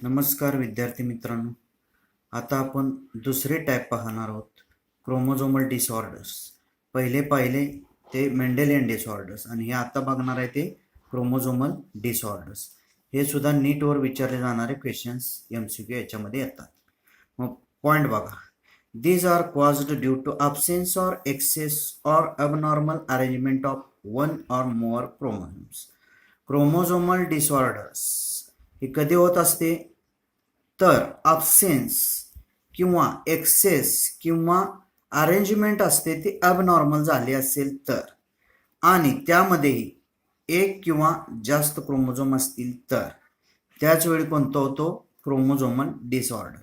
नमस्कार विद्यार्थी मित्रांनो. आता आपण दुसरे टाईप पाहणार आहोत, क्रोमोझोमल डिसऑर्डर्स. पहिले ते मेंडेलियन डिसऑर्डर्स आणि हे आता बघणार आहे ते क्रोमोझोमल डिसऑर्डर्स. हे सुद्धा नीटवर विचारले जाणारे क्वेश्चन्स MCQ याच्यामध्ये येतात. मग पॉईंट बघा. These are caused due to absence or excess or abnormal arrangement of one or more chromosomes. Chromosomal disorders हे कधी होत असते तर absence किंवा एक्सेस किंवा अरेंजमेंट असते ती अबनॉर्मल झाली असेल तर, आणि त्यामध्येही एक किंवा जास्त क्रोमोझोम असतील तर त्याच वेळी कोणता होतो क्रोमोझोमल डिसऑर्डर.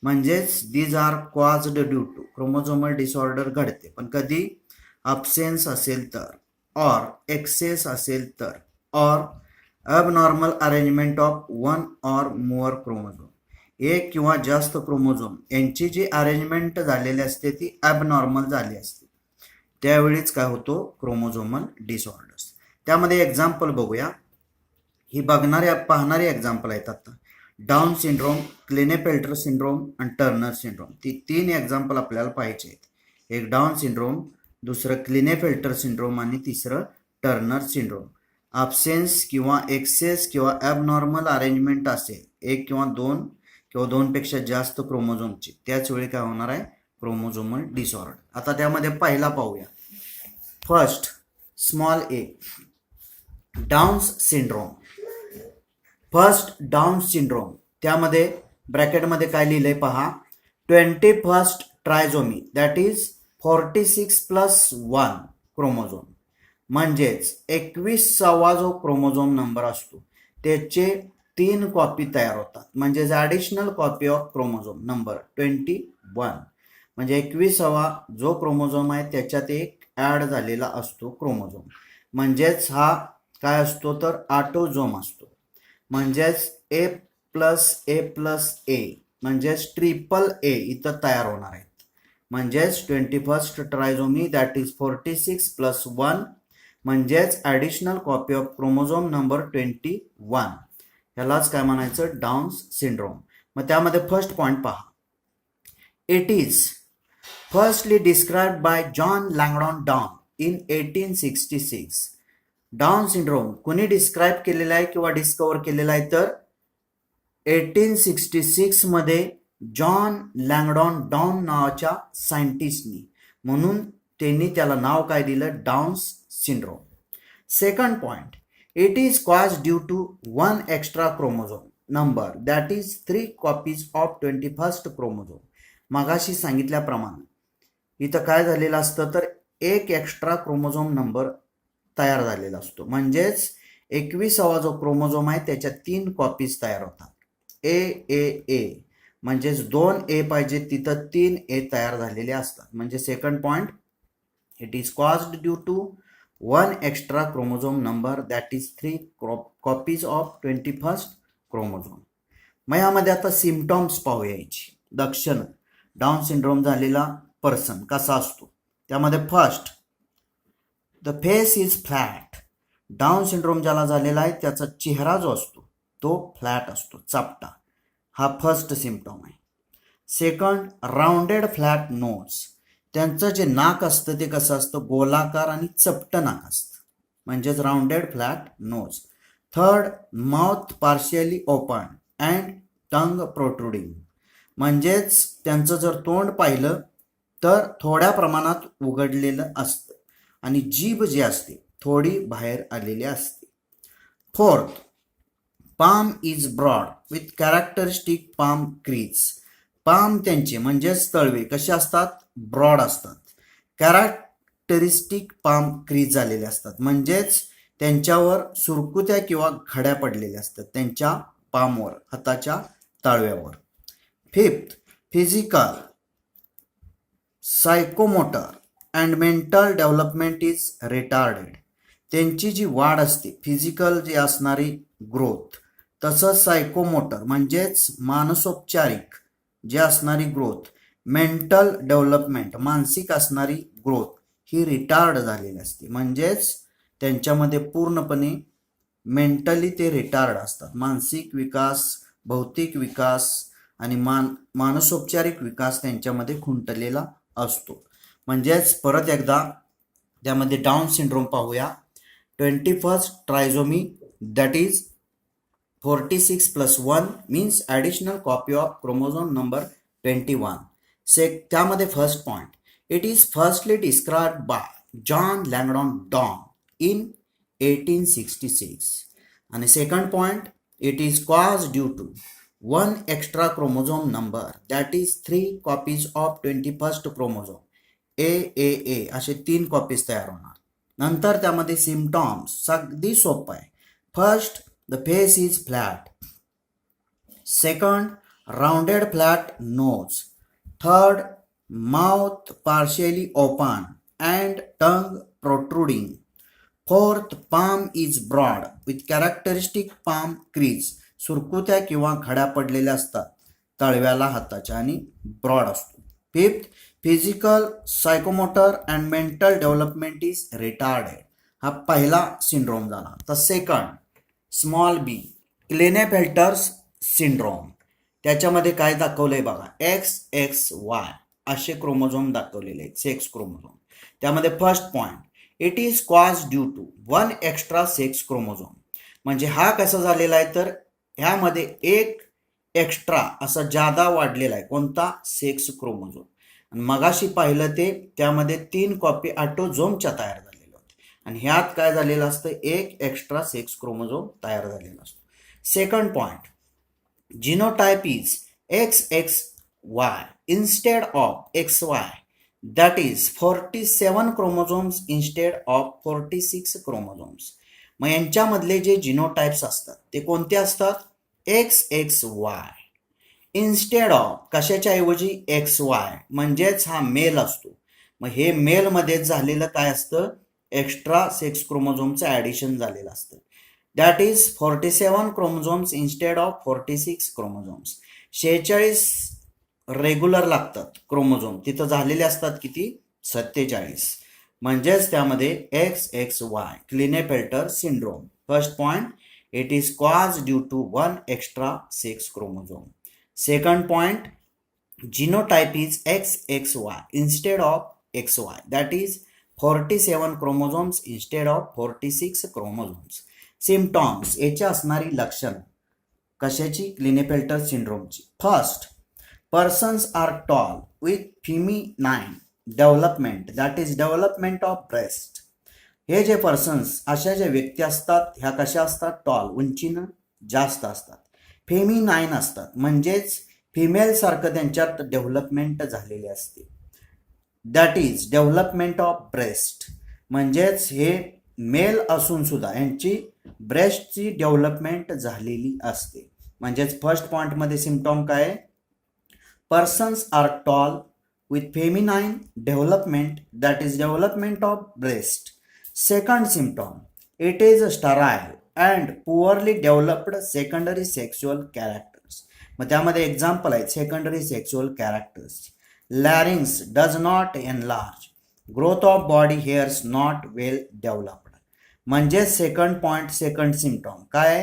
म्हणजेच these are caused due to chromosomal disorder घडते पण कधी अब्सेन्स असेल तर, ऑर एक्सेस असेल तर, or abnormal arrangement of one or more chromosome, एक किंवा जास्त क्रोमोझोम यांची जी अरेंजमेंट झालेली असते ती ॲबनॉर्मल झाली असते, त्यावेळीच काय होतो क्रोमोझोमल डिसऑर्डर्स. त्यामध्ये एक्झाम्पल बघूया. ही पाहणारी एक्झाम्पल आहेत आता. डाऊन सिंड्रोम, क्लिनेफेल्टर सिंड्रोम आणि टर्नर सिंड्रोम. ती तीन एक्झाम्पल आपल्याला पाहिजे आहेत. एक डाऊन सिंड्रोम, दुसरं क्लिनेफेल्टर सिंड्रोम आणि तिसरं टर्नर सिंड्रोम. अब्सेन्स किंवा एक्सेस किंवा ॲबनॉर्मल अरेंजमेंट असेल एक किंवा दोनपेक्षा जास्त क्रोमोझोमची, त्याच वेळी काय होणार आहे क्रोमोझोमल डिसऑर्डर. आता त्यामध्ये पहिला पाहूया. First small A, Down's syndrome. First down syndrome, त्यामध्ये ब्रॅकेटमध्ये काय लिहिलंय पहा. 21st trisomy that is 46+1 chromosome. म्हणजेच 21वा जो क्रोमोझोम नंबर असतो त्याचे 3 कॉपी तयार होतात. म्हणजेच additional copy of chromosome number 21. म्हणजे 21वा जो क्रोमोझोम आहे त्याच्यात एक ॲड झालेला असतो क्रोमोझोम. म्हणजेच हा काय असतो तर ऑटोझोम असतो. म्हणजेच A+A+A म्हणजेच ट्रिपल A इथं तयार होणार आहेत. म्हणजेच 21st ट्रायझोमी दॅट इज 46+1 म्हणजेच additional copy of chromosome number 21. ह्यालाच काय म्हणायचं डाऊन्स सिंड्रोम. मग त्यामध्ये फर्स्ट पॉईंट पहा. It is firstly described by John Langdon Down in 1866. Down syndrome कुणी डिस्क्राईब केलेला आहे किंवा डिस्कवर केलेला आहे तर 1866 मध्ये जॉन लँगडॉन डाऊन नावाच्या सायंटिस्टनी. म्हणून त्यांनी त्याला नाव काय दिलं Down's syndrome. Second point, it is cause due to 1 extra chromosome number that is 3 copies of 21st chromosome. मगाशी सांगितल्याप्रमाणे इथं काय झालेलं असतं तर एक एक्स्ट्रा क्रोमोझोम नंबर तयार झालेला असतो. म्हणजेच 21वा जो क्रोमोझोम आहे त्याच्या 3 कॉपीज तयार होतात. ए म्हणजेच 2 A पाहिजे तिथं 3 A तयार झालेले असतात. म्हणजे second point, it is caused due to 1 extra chromosome number that is 3 copies of 21st chromosome. मग यामध्ये आता सिम्पटॉम्स पाहूया याची, लक्षणं. डाऊन सिंड्रोम झालेला पर्सन कसा असतो त्यामध्ये first, the face is flat. Down syndrome ज्याला झालेला आहे त्याचा चेहरा जो असतो तो फ्लॅट असतो, चापटा. हा फर्स्ट सिम्पटॉम आहे. Second, rounded flat nose. त्यांचं जे नाक असतं ते कसं असतं गोलाकार आणि चपटं नाक असतं, म्हणजेच rounded flat nose. Third, mouth partially open and tongue protruding. म्हणजेच त्यांचं जर तोंड पाहिलं तर थोड्या प्रमाणात उघडलेलं असतं आणि जीभ जी असते थोडी बाहेर आलेली असते. Fourth, palm is broad with characteristic palm crease. Palm त्यांचे म्हणजेच तळवे कसे असतात ब्रॉड असतात, कॅरेक्टरिस्टिक पाम क्रीज झालेले असतात. म्हणजेच त्यांच्यावर सुरकुत्या किंवा घड्या पडलेल्या असतात त्यांच्या पामवर, हाताच्या तळव्यावर. Fifth, physical, psychomotor and mental development is retarded. त्यांची जी वाढ असते फिजिकल जी असणारी ग्रोथ, तसंच सायकोमोटर म्हणजेच मानसोपचारिक जी असणारी ग्रोथ, मेंटल डेव्हलपमेंट मानसिक असणारी ग्रोथ ही रिटार्ड झालेली असते. म्हणजेच त्यांच्यामध्ये पूर्णपणे मेंटली ते रिटार्ड असतात, मानसिक विकास भौतिक विकास आणि मानसोपचारिक विकास त्यांच्यामध्ये खुंटलेला असतो. म्हणजेच परत एकदा त्यामध्ये डाऊन सिंड्रोम पाहूया. 21st trisomy that is 46+1 means additional copy of chromosome number 21. त्यामध्ये first point, it is firstly described by John Langdon Down in 1866. आणि second point, it is cause due to one extra chromosome number that is 3 copies of 21st chromosome ए असे 3 copies तयार होणार. नंतर त्यामध्ये सिम्पटॉम्स अगदी सोपं आहे. First, the face is flat. Second, rounded flat nose. Third, mouth partially open and tongue protruding. Fourth, palm is broad with characteristic palm crease. सुरकुत्या किंवा खड्या पडलेल्या असतात तळव्याला हाताच्या आणि ब्रॉड असतो. Fifth, physical, psychomotor and mental development is retarded. हा पहिला सिंड्रोम झाला. तर second, small B, Klinefelter's syndrome. त्याच्यामध्ये काय दाखवलंय बघा, XXY असे क्रोमोझोम दाखवलेले आहेत, सेक्स क्रोमोझोम. त्यामध्ये first point, it is cause due to 1 extra sex chromosome. म्हणजे हा कसा झालेला आहे तर ह्यामध्ये एक एक्स्ट्रा असा जादा वाढलेला आहे. कोणता? Sex chromosome. आणि मगाशी पाहिलं ते त्यामध्ये 3 कॉपी ऑटोझोमच्या तयार झाल्या आणि ह्यात काय झालेलं असतं, एक एक्स्ट्रा सेक्स क्रोमोझोम तयार झालेला असतो. Second point, genotype is XXY instead of XY that is 47 chromosomes instead of 46 chromosomes. मग यांच्यामधले जे जीनोटाइप्स असतात ते कोणते असतात? XXY इन्स्टेड ऑफ कशाच्या ऐवजी? XY. म्हणजेच हा मेल असतो. मग हे मेलमध्ये झालेलं काय असतं, एक्स्ट्रा सेक्स क्रोमोझोमचं ॲडिशन झालेलं असतं. That is 47 chromosomes instead of 46 chromosomes. 46 regular लागतात क्रोमोझोम, तिथं झालेले असतात किती? 47. म्हणजेच त्यामध्ये XXY Klinefelter syndrome. First point, it is cause due to 1 extra sex chromosome. Second point, genotype is XXY instead of XY that is 47 chromosomes instead of 46 chromosomes. Symptoms, याची असणारी लक्षण कशाची? क्लिनेफेल्टर सिंड्रोमची. First, persons are tall with feminine development that is development of breast. हे जे persons, अशा ज्या व्यक्ती असतात ह्या कशा असतात? टॉल, उंचीनं जास्त असतात. फेमिनाइन असतात म्हणजेच फिमेल सारखं त्यांच्यात डेव्हलपमेंट झालेली असते. That is development of breast. म्हणजेच हे मेल असून सुद्धा यांची ब्रेस्टची डेव्हलपमेंट झालेली असते. म्हणजेच फर्स्ट पॉइंटमध्ये सिम्पटॉम काय? Persons are tall with feminine development that is development of breast. Second symptom, it is sterile and poorly developed secondary sexual characters. मग त्यामध्ये एक्झाम्पल आहेत secondary sexual characters. Larynx does not enlarge, growth of body hairs not well developed. म्हणजे second point, second symptom काय?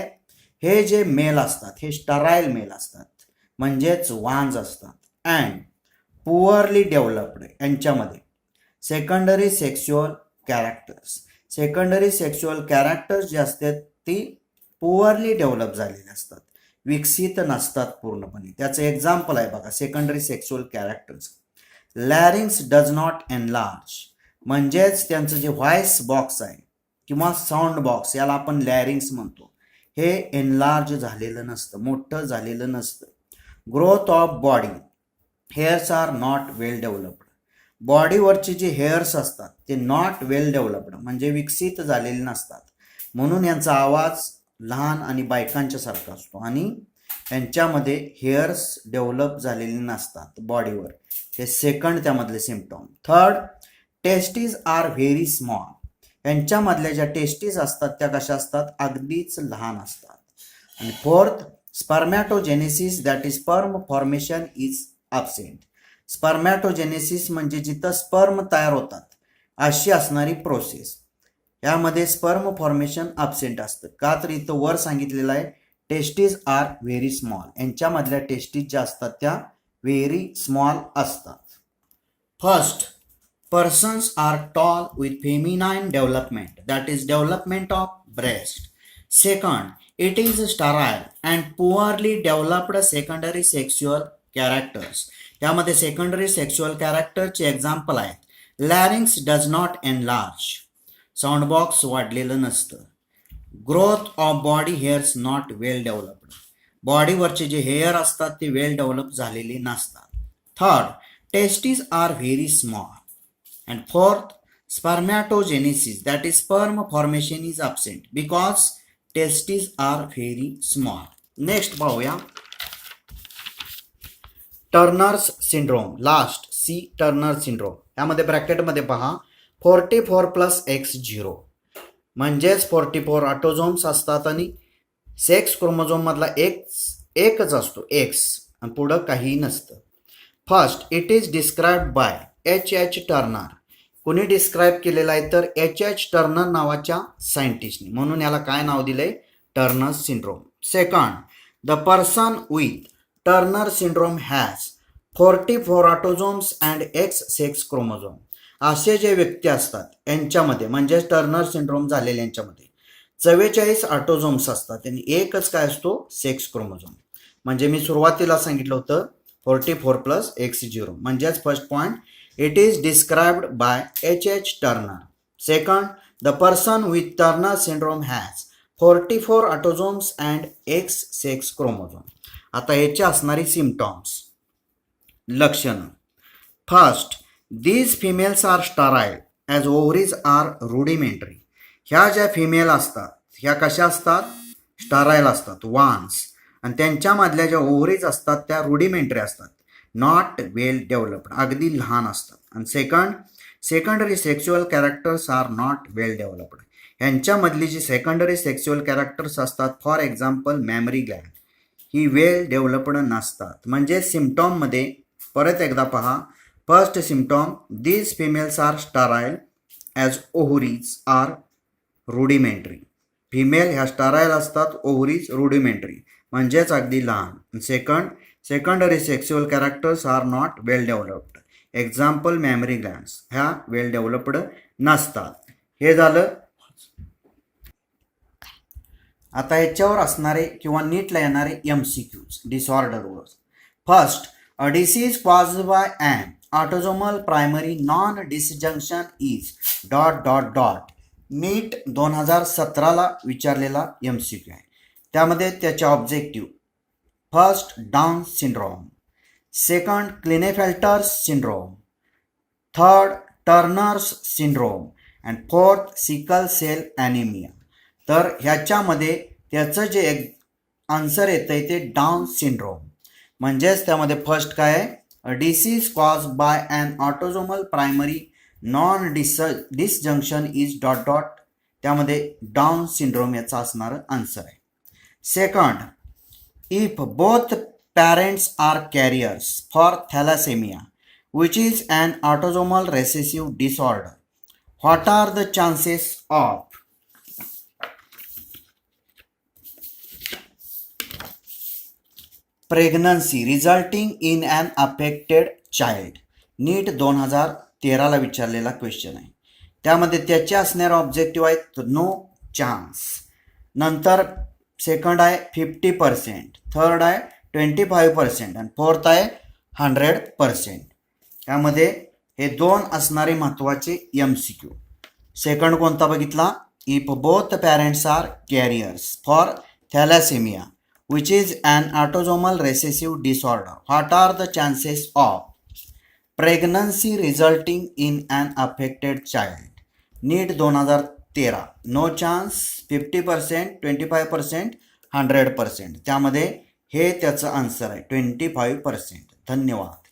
हे जे mail असतात हे sterile mail असतात म्हणजेच वांज असतात. अँड पुअरली डेव्हलप्ड, यांच्यामध्ये secondary sexual characters. Secondary sexual characters जे असतात ती पुअरली डेव्हलप झालेली असतात, विकसित नसतात पूर्णपणे. त्याचं एक्झाम्पल आहे बघा secondary sexual characters. Larynx does not enlarge, म्हणजेच त्यांचं जे व्हॉइस बॉक्स आहे किंवा साऊंड बॉक्स, याला आपण लॅरिंग्स म्हणतो, हे एनलार्ज झालेलं नसतं, मोठं झालेलं नसतं. Growth of body hairs are not well developed. बॉडीवरचे जे हेअर्स असतात ते नॉट वेल डेव्हलप्ड म्हणजे विकसित झालेले नसतात, म्हणून यांचा आवाज लहान आणि बायकांच्या सारखा असतो आणि त्यांच्यामध्ये हेअर्स डेव्हलप झालेले नसतात बॉडीवर. हे सेकंड त्यामधले symptom. Third, testes are very small. यांच्यामधल्या ज्या टेस्टीज असतात त्या कशा असतात? अगदीच लहान असतात. आणि fourth, spermatogenesis that is sperm formation is absent. Spermatogenesis म्हणजे जिथं स्पर्म तयार होतात अशी असणारी प्रोसेस, यामध्ये स्पर्म फॉर्मेशन ॲब्सेंट असतं. का तर इथं वर सांगितलेलं आहे टेस्टीज आर व्हेरी स्मॉल. यांच्यामधल्या टेस्टीज ज्या असतात त्या व्हेरी स्मॉल असतात. First, persons are tall with feminine development, that is development of breast. Second, it is sterile and poorly developed secondary sexual characters. यामध्ये secondary sexual character चे example आहेत. larynx does not enlarge, sound box वाढलेलं नसतं. Growth of body hairs not well developed, बॉडीवरचे जे hair असतात ते well develop झालेले नसतात. Third, testes are very small. And fourth, spermatogenesis, that is sperm formation is absent because testes are very small. Next पाहूया Turner's syndrome. Last C Turner syndrome. यामध्ये ब्रॅकेटमध्ये पहा 44+X0 म्हणजेच 44 ऑटोझोम्स असतात आणि सेक्स क्रोमोझोम मधला एकच असतो एक्स आणि पुढं काही नसतं. First, it is described bye H.H. Turner. कोणी डिस्क्राईब केलेला आहे तर H.H. टर्नर नावाच्या सायंटिस्टने, म्हणून याला काय नाव दिलंय? Turner syndrome. Second, the person with Turner syndrome has 44 autosomes and X sex chromosome. असे जे व्यक्ती असतात यांच्यामध्ये म्हणजे टर्नर सिंड्रोम झालेल्या यांच्यामध्ये 44 ऑटोझोम्स असतात आणि एकच काय असतो? Sex chromosome. म्हणजे मी सुरुवातीला सांगितलं होतं 44+X0 म्हणजेच first point, it is described by H.H. Turner. Second, the person with Turner syndrome has 44 autosomes and X sex chromosome. आता याचे असणारी सिम्पटॉम्स, लक्षणं. First, these females are sterile as ovaries are rudimentary. ह्या ज्या फिमेल असतात ह्या कशा असतात? स्टराईल असतात, वान्स. आणि त्यांच्यामधल्या ज्या ओव्हरीज असतात त्या रुडिमेंटरी असतात, नॉट वेल डेव्हलप्ड, अगदी लहान असतात. आणि secondary sexual characters are not well developed. यांच्यामधली जी सेकंडरी सेक्शुअल कॅरेक्टर्स असतात, फॉर एक्झाम्पल मॅमरी ग्लँड, ही वेल डेव्हलप्ड नसतात. म्हणजे सिम्पटॉममध्ये परत एकदा पहा. First symptom, these females are sterile as ovaries are rudimentary. Female ह्या स्टराईल असतात, ओव्हरीज रुडिमेंटरी म्हणजेच अगदी लहान. Secondary sexual characters are not well developed. Example mammary glands, ह्या वेल डेव्हलप्ड नसतात. हे झालं. आता ह्याच्यावर असणारे किंवा नीटला येणारे MCQs डिसऑर्डरवर. First, a disease caused by an autosomal primary non disjunction is ... NEET 2017ला विचारलेला MCQ आहे. त्यामध्ये त्याचे objective, first down syndrome, second Klinefelter's syndrome, third Turner's syndrome and fourth sickle cell anaemia. तर ह्याच्यामध्ये त्याचं जे एक आन्सर येतं आहे ते डाऊन सिंड्रोम. म्हणजेच त्यामध्ये फर्स्ट काय आहे? A disease cause by an autosomal primary non disjunction is ... त्यामध्ये डाऊन सिंड्रोम याचा असणारं आन्सर आहे. Second, if both parents are carriers for thalassemia, which is an autosomal recessive disorder, what are the chances of pregnancy resulting in an affected child? नीट 2013ला विचारलेला question आहे. त्यामध्ये त्याचे असणारे objective आहेत नो चान्स, नंतर सेकंड आहे 50%, third आहे 25% आणि फोर्थ आहे 100%. त्यामध्ये हे दोन असणारे महत्त्वाचे MCQ. सेकंड कोणता बघितला? If both parents are carriers for thalassaemia which is an autosomal recessive disorder, what are the chances of pregnancy resulting in an affected child? NEET 2013. No chance, 50%, 25%, 100%. त्यामध्ये हे त्याचं आन्सर आहे 25%. धन्यवाद.